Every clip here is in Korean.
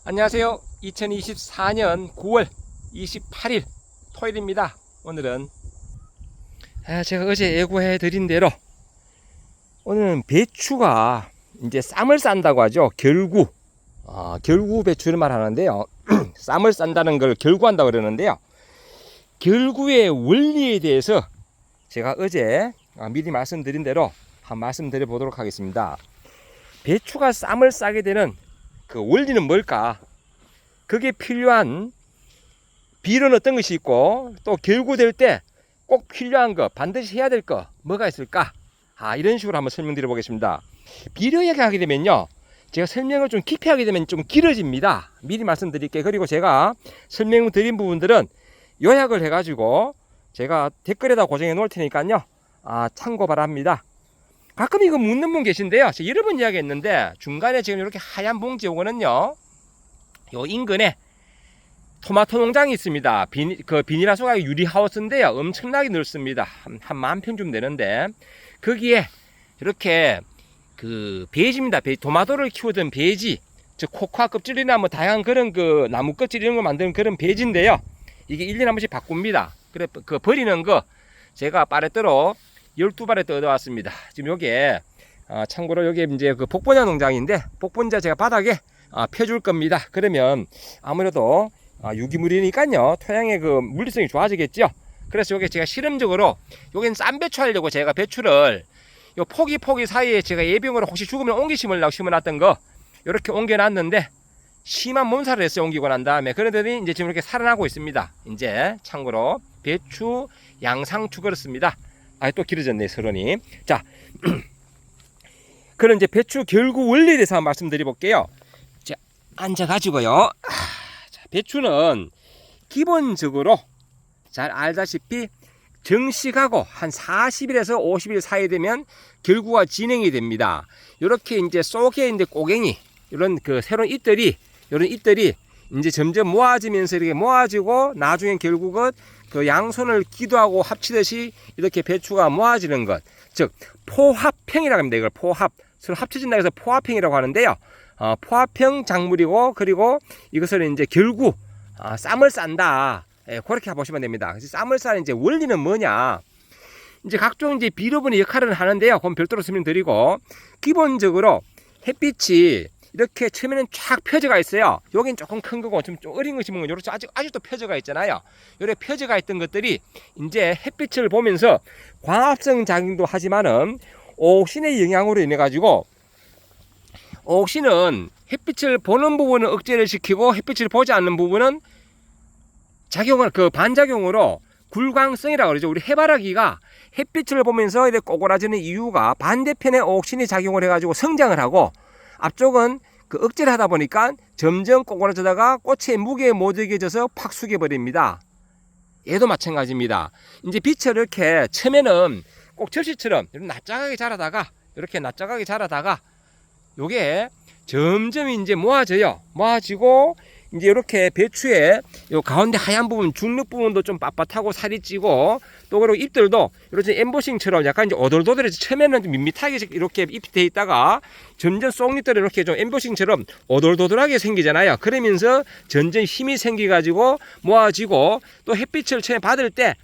안녕하세요. 2024년 9월 28일 토요일입니다. 오늘은 제가 어제 예고해 드린 대로 오늘은 배추가 이제 쌈을 싼다고 하죠. 결구. 결구 배추를 말하는데요. 쌈을 싼다는 걸 결구한다고 그러는데요. 결구의 원리에 대해서 제가 어제 미리 말씀드린 대로 한 말씀 드려보도록 하겠습니다. 배추가 쌈을 싸게 되는 그 원리는 뭘까? 그게 필요한 비료는 어떤 것이 있고, 또 결구될 때 꼭 필요한 거, 반드시 해야 될 거 뭐가 있을까? 이런 식으로 한번 설명드려 보겠습니다. 비료 이야기하게 되면요, 제가 설명을 좀 깊이 하게 되면 좀 길어집니다. 미리 말씀드릴게요. 그리고 제가 설명드린 부분들은 요약을 해가지고 제가 댓글에다 고정해 놓을 테니까요, 참고 바랍니다. 가끔 이거 묻는 분 계신데요, 제가 여러 번 이야기했는데 중간에 지금 이렇게 하얀 봉지 요거는요, 요 인근에 토마토 농장이 있습니다. 비닐하우스가 유리하우스인데요, 엄청나게 넓습니다. 한 10,000평 되는데, 거기에 이렇게 그 배지입니다. 토마토를 키우던 배지, 즉 코코아 껍질이나 뭐 다양한 그런 그 나무 껍질 이런 거 만드는 그런 배지인데요, 이게 1년에 한 번씩 바꿉니다. 그래 그 버리는 거 제가 빠레뜨로 12바레트 얻어왔습니다. 지금 요게 참고로 요게 이제 그 복분자 농장인데, 복분자 제가 바닥에 펴줄 겁니다. 그러면 아무래도 유기물이니까요, 토양의 그 물리성이 좋아지겠죠. 그래서 요게 제가 실험적으로, 요겐 쌈 배추 하려고 제가 배추를 요 포기 사이에 제가 예병으로 혹시 죽으면 옮기 심으려고 심어놨던 거 요렇게 옮겨놨는데, 심한 몸살을 했어요. 옮기고 난 다음에. 그러더니 이제 지금 이렇게 살아나고 있습니다. 이제 참고로 배추 양상추 그렇습니다. 또 길어졌네, 서론이. 자, 그럼 이제 배추 결구 원리에 대해서 한번 말씀드려 볼게요. 자, 앉아가지고요. 자, 배추는 기본적으로 잘 알다시피 정식하고 한 40일에서 50일 사이 되면 결구가 진행이 됩니다. 이렇게 이제 속에 이제 꼬갱이, 이런 그 새로운 잎들이, 이런 잎들이 이제 점점 모아지면서 이렇게 모아지고, 나중엔 결국은 그 양손을 기도하고 합치듯이 이렇게 배추가 모아지는 것, 즉 포합형이라고 합니다. 이걸 포합, 서로 합쳐진다 해서 포합형이라고 하는데요, 포합형 작물이고, 그리고 이것을 이제 결구, 쌈을 싼다, 그렇게 보시면 됩니다. 그래서 쌈을 싸는 이제 원리는 뭐냐, 이제 각종 이제 비료분의 역할을 하는데요, 그건 별도로 설명드리고, 기본적으로 햇빛이 이렇게 처음에는 쫙 펴져가 있어요. 여긴 조금 큰 거고 좀 어린 거 심은 건 이렇게 아직도 펴져가 있잖아요. 이렇게 펴져가 있던 것들이 이제 햇빛을 보면서 광합성 작용도 하지만은 옥신의 영향으로 인해 가지고, 옥신은 햇빛을 보는 부분은 억제를 시키고 햇빛을 보지 않는 부분은 작용을, 그 반작용으로 굴광성이라고 그러죠. 우리 해바라기가 햇빛을 보면서 이렇게 꼬그라지는 이유가 반대편에 옥신이 작용을 해가지고 성장을 하고, 앞쪽은 그 억제를 하다 보니까 점점 꼬그라지다가 꽃의 무게에 못 이겨져서 팍 숙여버립니다. 얘도 마찬가지입니다. 이제 빛을 이렇게 처음에는 꼭 접시처럼 이렇게 납작하게 자라다가, 이렇게 납작하게 자라다가 요게 점점 이제 모아져요. 모아지고 이제 이렇게 배추의 요 가운데 하얀 부분, 중력 부분도 좀 빳빳하고 살이 찌고, 또 그리고 잎들도 이렇게 엠보싱처럼 약간 이제 오돌도돌해서 처음에는 좀 밋밋하게 이렇게 잎이 돼 있다가 점점 쏙잎들이 이렇게 좀 엠보싱처럼 오돌도돌하게 생기잖아요. 그러면서 점점 힘이 생겨가지고 모아지고, 또 햇빛을 처음에 받을 때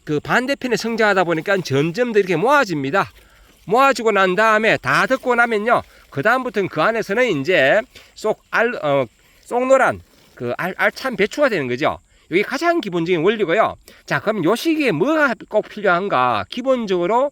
그 반대편에 성장하다 보니까 점점 더 이렇게 모아집니다. 모아지고 난 다음에 다 덮고 나면요, 그 다음부터는 그 안에서는 이제 쏙 노란 그 알찬 배추가 되는 거죠. 이게 가장 기본적인 원리고요. 자, 그럼 요 시기에 뭐가 꼭 필요한가? 기본적으로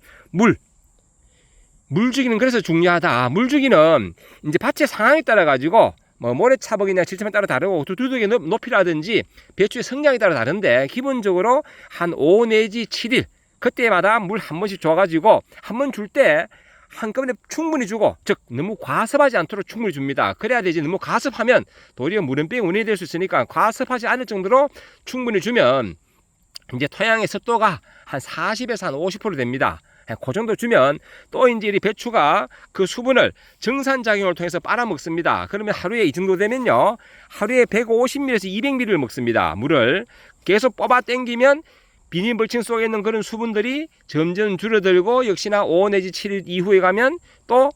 물주기는 그래서 중요하다. 물주기는 이제 밭의 상황에 따라 가지고 뭐 모래차복이나 질침에 따라 다르고, 두둑의 높이라든지 배추의 성장에 따라 다른데, 기본적으로 한 5 내지 7일 그때마다 물 한 번씩 줘가지고, 한 번 줄 때 한꺼번에 충분히 주고, 즉 너무 과습하지 않도록 충분히 줍니다. 그래야 되지, 너무 과습하면 도리어 물은병 원인이 될 수 있으니까 과습하지 않을 정도로 충분히 주면 이제 토양의 습도가 한 40에서 한 50% 됩니다. 그 정도 주면 또 이제 이 배추가 그 수분을 정산작용을 통해서 빨아먹습니다. 그러면 하루에 이 정도 되면요, 하루에 150ml에서 200ml를 먹습니다. 물을 계속 뽑아 당기면 비닐 멀칭 속에 있는 그런 수분들이 점점 줄어들고, 역시나 5 내지 7일 이후에 가면 또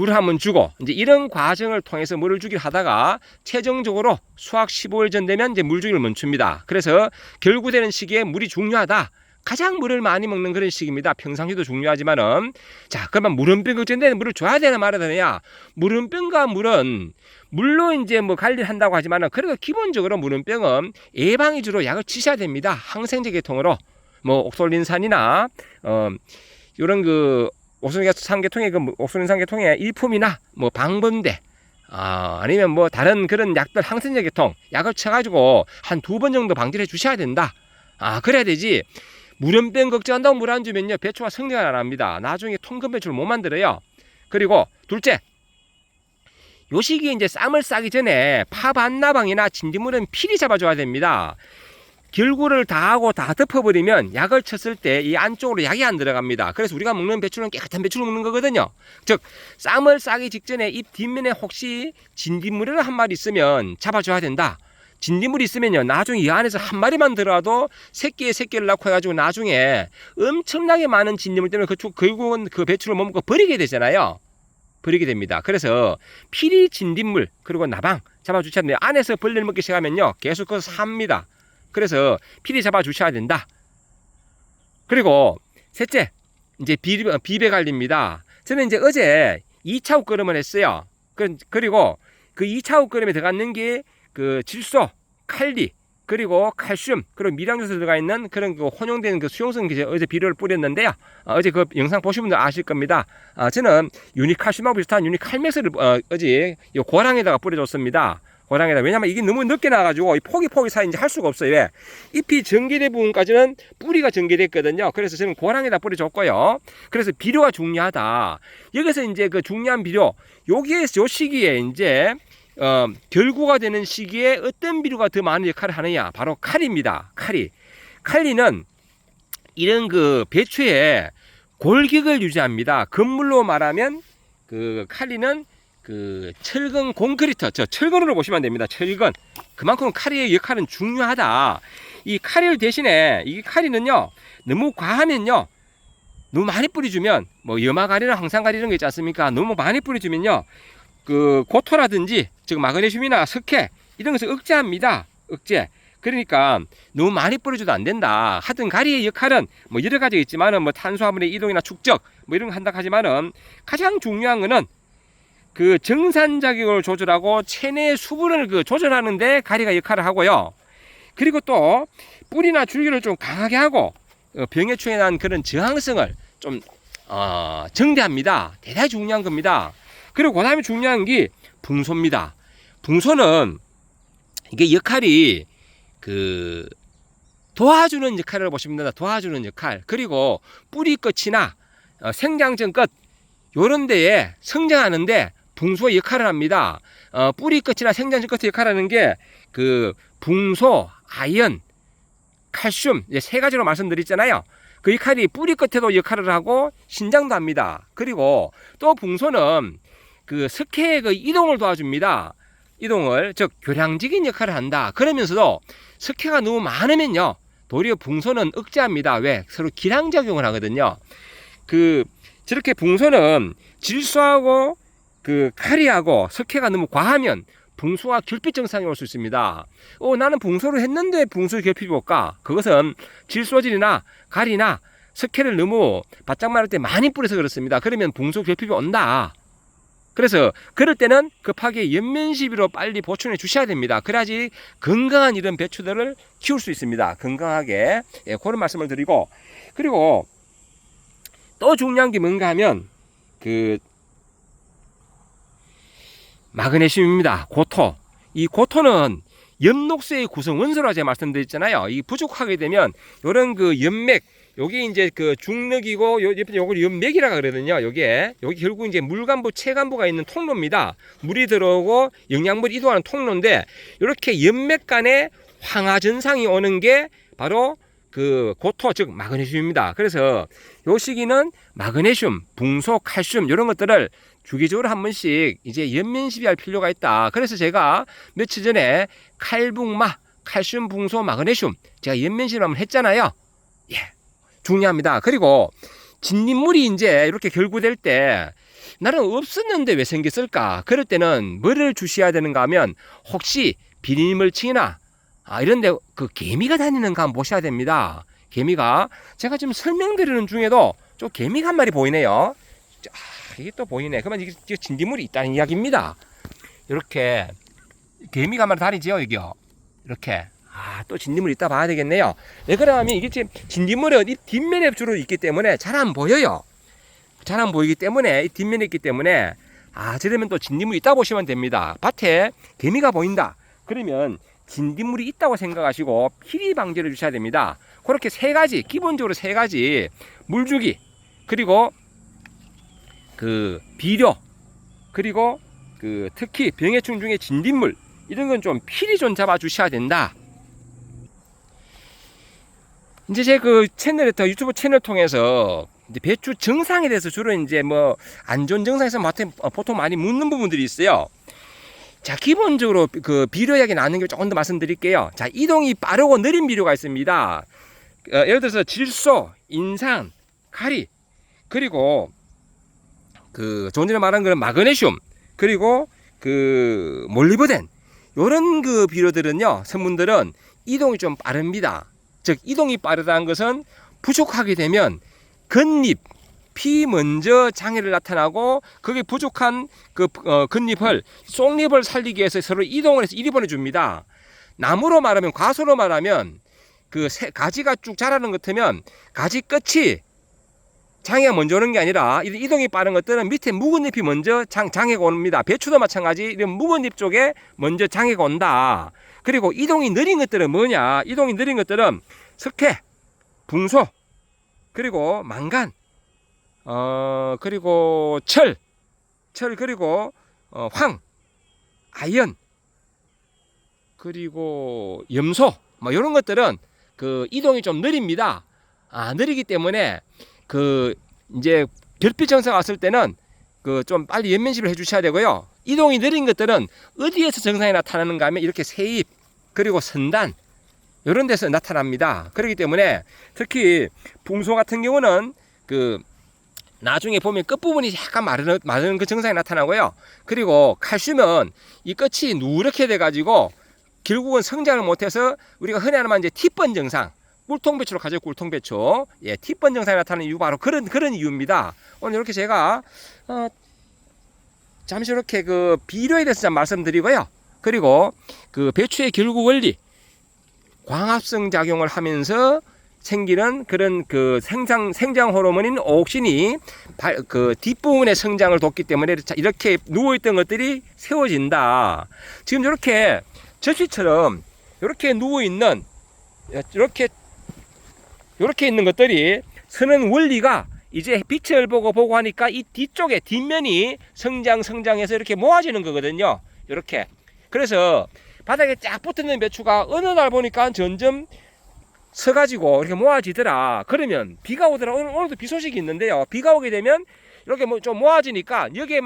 물을 한번 주고 이제 이런 과정을 통해서 물을 주기를 하다가 최종적으로 수확 15일 전 되면 이제 물 주기를 멈춥니다. 그래서 결구되는 시기에 물이 중요하다. 가장 물을 많이 먹는 그런 시기입니다. 평상시도 중요하지만은 자, 그러면 물음병 걱정되는 물을 줘야 되나 말아야 되느냐? 물음병과 물은 물로 이제 뭐 관리를 한다고 하지만은 그래도 기본적으로 물음병은 예방 위주로 약을 치셔야 됩니다. 항생제 계통으로 뭐 옥솔린산이나 이런 그 옥솔린산 계통의 그 옥솔린산 계통의 일품이나 뭐 방번대 아니면 뭐 다른 그런 약들 항생제 계통 약을 쳐가지고 한 2번 정도 방지를 해 주셔야 된다. 그래야 되지. 물음병 걱정한다고 물 안 주면요 배추가 성장을 안 합니다. 나중에 통금 배추를 못 만들어요. 그리고 둘째, 요 시기에 이제 쌈을 싸기 전에 파반나방이나 진딧물은 필히 잡아줘야 됩니다. 결구를 다 하고 다 덮어버리면 약을 쳤을 때 이 안쪽으로 약이 안 들어갑니다. 그래서 우리가 먹는 배추는 깨끗한 배추를 먹는 거거든요. 즉 쌈을 싸기 직전에 잎 뒷면에 혹시 진딧물이 한 마리 있으면 잡아줘야 된다. 진딧물이 있으면요 나중에 이 안에서 한 마리만 들어와도 새끼를 낳고 해가지고 나중에 엄청나게 많은 진딧물 때문에 결국은 그 배추를 못 먹고 버리게 되잖아요. 버리게 됩니다. 그래서 피리 진딧물 그리고 나방 잡아주셔야 돼요. 안에서 벌레를 먹기 시작하면요 계속 거기서 삽니다. 그래서 피리 잡아주셔야 된다. 그리고 셋째, 이제 비배 관리입니다. 저는 이제 어제 2차 후 끓음을 했어요. 그리고 그 2차 후 끓음에 들어갔는 게 그 질소, 칼리, 그리고 칼슘, 그리고 미량주스 들어가 있는 그런 그 혼용된 그 수용성 기제 어제 비료를 뿌렸는데요. 어제 그 영상 보신 분들 아실 겁니다. 저는 유니칼슘하고 비슷한 유니칼맥스를 어제 이 고랑에다가 뿌려줬습니다. 고랑에다. 왜냐면 이게 너무 늦게 나가지고 이 포기 사이 이제 할 수가 없어요. 왜? 잎이 전개된 부분까지는 뿌리가 전개됐거든요. 그래서 저는 고랑에다 뿌려줬고요. 그래서 비료가 중요하다. 여기서 이제 그 중요한 비료, 요 시기에 이제 결구가 되는 시기에 어떤 비료가 더 많은 역할을 하느냐? 바로 칼입니다. 칼리는 이런 그 배추에 골격을 유지합니다. 건물로 말하면 그 칼리는 그 철근 콘크리트, 철근으로 보시면 됩니다. 철근. 그만큼 칼리의 역할은 중요하다. 이 칼리 대신에 이 칼리는요 너무 과하면요 너무 많이 뿌려주면 뭐 염화가리나 황산가리 이런 거 있지 않습니까? 너무 많이 뿌려주면요 그 고토라든지 즉 마그네슘이나 석회 이런 것을 억제합니다. 그러니까 너무 많이 뿌려줘도 안 된다. 하여튼 가리의 역할은 뭐 여러 가지가 있지만은 뭐 탄수화물의 이동이나 축적 뭐 이런 거 한다 하지만은 가장 중요한 거는 그 정산작용을 조절하고 체내 수분을 그 조절하는데 가리가 역할을 하고요. 그리고 또 뿌리나 줄기를 좀 강하게 하고 병에 충분한 그런 저항성을 좀 정대합니다. 대단히 중요한 겁니다. 그리고 그 다음에 중요한 게 붕소입니다. 붕소는 이게 역할이 그 도와주는 역할을 보시면 됩니다. 도와주는 역할. 그리고 뿌리 끝이나 생장전 끝 요런 데에 성장하는데 붕소의 역할을 합니다. 뿌리 끝이나 생장전 끝의 역할을 하는 게 그 붕소, 아연, 칼슘 이제 세 가지로 말씀드렸잖아요. 그 역할이 뿌리 끝에도 역할을 하고 신장도 합니다. 그리고 또 붕소는 그 석회의 그 이동을 도와줍니다. 이동을 즉 교량적인 역할을 한다. 그러면서도 석회가 너무 많으면요 도리어 붕소는 억제합니다. 왜? 서로 기량작용을 하거든요. 그 저렇게 붕소는 질소하고 그 칼리하고 석회가 너무 과하면 붕소와 결핍 증상이 올 수 있습니다. 나는 붕소를 했는데 붕소 결핍이 올까? 그것은 질소질이나 칼이나 석회를 너무 바짝 마를 때 많이 뿌려서 그렇습니다. 그러면 붕소 결핍이 온다. 그래서 그럴 때는 급하게 연면시비로 빨리 보충해 주셔야 됩니다. 그래야지 건강한 이런 배추들을 키울 수 있습니다. 건강하게. 그런 말씀을 드리고, 그리고 또 중요한 게 뭔가 하면 그 마그네슘입니다. 고토. 이 고토는 엽록소의 구성 원소라 제가 말씀드렸잖아요. 이 부족하게 되면 이런 그 연맥, 요게 이제 그 중력이고 요걸 연맥이라고 그러거든요. 여기 결국 이제 물간부, 체간부가 있는 통로입니다. 물이 들어오고 영양물이 이동하는 통로인데 이렇게 연맥 간에 황화 증상이 오는 게 바로 그 고토 즉 마그네슘입니다. 그래서 요 시기는 마그네슘, 붕소, 칼슘 이런 것들을 주기적으로 한 번씩 이제 연면시비할 필요가 있다. 그래서 제가 며칠 전에 칼붕마, 칼슘, 붕소, 마그네슘 제가 연면시비 한번 했잖아요. 중요합니다. 그리고 진딧물이 이제 이렇게 결구될 때 나는 없었는데 왜 생겼을까? 그럴 때는 뭐를 주셔야 되는가 하면 혹시 비닐물층이나 이런데 그 개미가 다니는가 한번 보셔야 됩니다. 개미가 제가 지금 설명드리는 중에도 좀 개미가 한 마리 보이네요. 이게 또 보이네. 그러면 이게 진딧물이 있다는 이야기입니다. 이렇게 개미가 한 마리 다니죠, 여기요. 이렇게. 또 진딧물이 있다 봐야 되겠네요. 왜 그러냐면 이게 지금 진딧물은 이 뒷면에 주로 있기 때문에 잘 안 보여요. 잘 안 보이기 때문에 이 뒷면에 있기 때문에 저러면 또 진딧물이 있다 보시면 됩니다. 밭에 개미가 보인다. 그러면 진딧물이 있다고 생각하시고 피리 방지를 주셔야 됩니다. 그렇게 세 가지, 기본적으로 세 가지, 물주기, 그리고 그 비료, 그리고 그 특히 병해충 중에 진딧물, 이런 건 좀 필히 좀 잡아 주셔야 된다. 이제 제 그 채널에, 유튜브 채널 통해서 이제 배추 정상에 대해서 주로 이제 뭐 안 좋은 정상에서 보통 많이 묻는 부분들이 있어요. 자, 기본적으로 그 비료 이야기 나누는 걸 조금 더 말씀드릴게요. 자, 이동이 빠르고 느린 비료가 있습니다. 예를 들어서 질소, 인산, 가리, 그리고 그 조금 전에 말한 거는 마그네슘, 그리고 그 몰리브덴, 요런 그 비료들은요, 성분들은 이동이 좀 빠릅니다. 즉, 이동이 빠르다는 것은 부족하게 되면 겉잎, 피 먼저 장애를 나타나고 거기에 부족한 그 겉잎을, 속잎을 살리기 위해서 서로 이동을 해서 이리 보내줍니다. 나무로 말하면, 과수로 말하면 그 가지가 쭉 자라는 것 같으면 가지 끝이 장애가 먼저 오는 게 아니라 이동이 빠른 것들은 밑에 묵은 잎이 먼저 장애가 옵니다. 배추도 마찬가지 이런 묵은 잎 쪽에 먼저 장애가 온다. 그리고 이동이 느린 것들은 뭐냐? 이동이 느린 것들은 석회, 붕소, 그리고 망간, 그리고 철, 그리고 황, 아연, 그리고 염소, 뭐 이런 것들은 그 이동이 좀 느립니다. 느리기 때문에 그 이제 결핍 증세가 왔을 때는 그 좀 빨리 연면십을 해주셔야 되고요. 이동이 느린 것들은 어디에서 증상이 나타나는가 하면 이렇게 새잎, 그리고 선단, 이런 데서 나타납니다. 그렇기 때문에 특히 붕소 같은 경우는 그 나중에 보면 끝부분이 약간 마르는 그 증상이 나타나고요. 그리고 칼슘은 이 끝이 누렇게 돼가지고 결국은 성장을 못해서 우리가 흔히 하는 이제 티번 증상, 꿀통배추로 가죠. 꿀통배추. 예, 티번 증상이 나타나는 이유 바로 그런 이유입니다. 오늘 이렇게 제가 잠시 이렇게 그 비료에 대해서 좀 말씀드리고요. 그리고 그 배추의 결구 원리, 광합성 작용을 하면서 생기는 그런 그 생장 호르몬인 오옥신이 그 뒷부분의 성장을 돕기 때문에 이렇게 누워있던 것들이 세워진다. 지금 이렇게 접시처럼 이렇게 누워있는, 이렇게 있는 것들이 서는 원리가 이제 빛을 보고 하니까 이 뒤쪽에 뒷면이 성장해서 이렇게 모아지는 거거든요. 이렇게. 그래서 바닥에 쫙 붙어있는 배추가 어느 날 보니까 점점 서가지고 이렇게 모아지더라. 그러면 비가 오더라. 오늘도 비 소식이 있는데요. 비가 오게 되면 이렇게 좀 모아지니까 여기에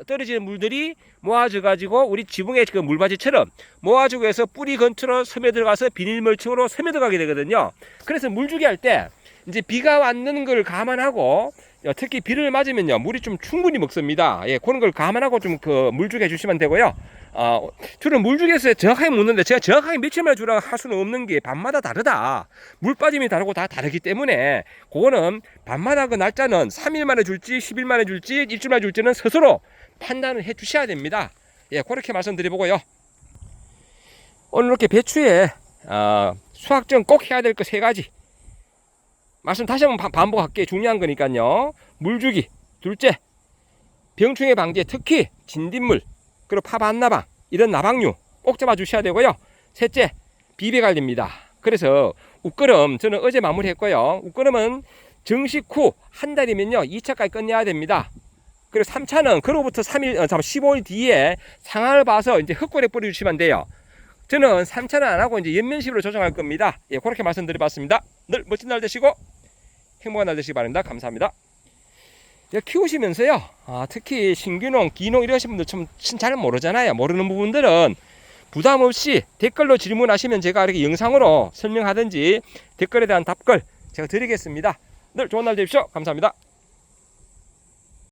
떨어지는 물들이 모아져가지고 우리 지붕의 그 물바지처럼 모아지고 해서 뿌리 근처로 스며들어가서 비닐물층으로 스며들어가게 되거든요. 그래서 물주기 할 때 이제 비가 왔는 걸 감안하고, 특히 비를 맞으면요 물이 좀 충분히 먹습니다. 예, 그런 걸 감안하고 좀 그 물주기 해주시면 되고요. 주로 물주기에서 정확하게 묻는데 제가 정확하게 며칠 만에 주라고 할 수는 없는 게 밤마다 다르다. 물 빠짐이 다르고 다 다르기 때문에 그거는 밤마다 그 날짜는 3일 만에 줄지 10일 만에 줄지 일주일 만에 줄지는 스스로 판단을 해 주셔야 됩니다. 예, 그렇게 말씀드려보고요. 오늘 이렇게 배추에 수확전 꼭 해야 될 거 3가지 말씀 다시 한번 반복할게요. 중요한 거니까요. 물주기, 둘째 병충해 방제, 특히 진딧물, 그리고 파반나방, 이런 나방류 꼭 잡아 주셔야 되고요. 셋째 비배관리입니다. 그래서 웃거름 저는 어제 마무리했고요. 웃거름은 정식 후 한 달이면요 2차까지 끝내야 됩니다. 그리고 3차는 그로부터 15일 뒤에 상황을 봐서 이제 흙골에 뿌려주시면 돼요. 저는 3차는 안 하고 이제 연면식으로 조정할 겁니다. 예, 그렇게 말씀드려봤습니다. 늘 멋진 날 되시고 행복한 날 되시기 바랍니다. 감사합니다. 키우시면서요, 특히 신규농, 기농 이러신 분들 좀 잘 모르잖아요. 모르는 부분들은 부담 없이 댓글로 질문하시면 제가 이렇게 영상으로 설명하든지 댓글에 대한 답글 제가 드리겠습니다. 늘 좋은 날 되십시오. 감사합니다.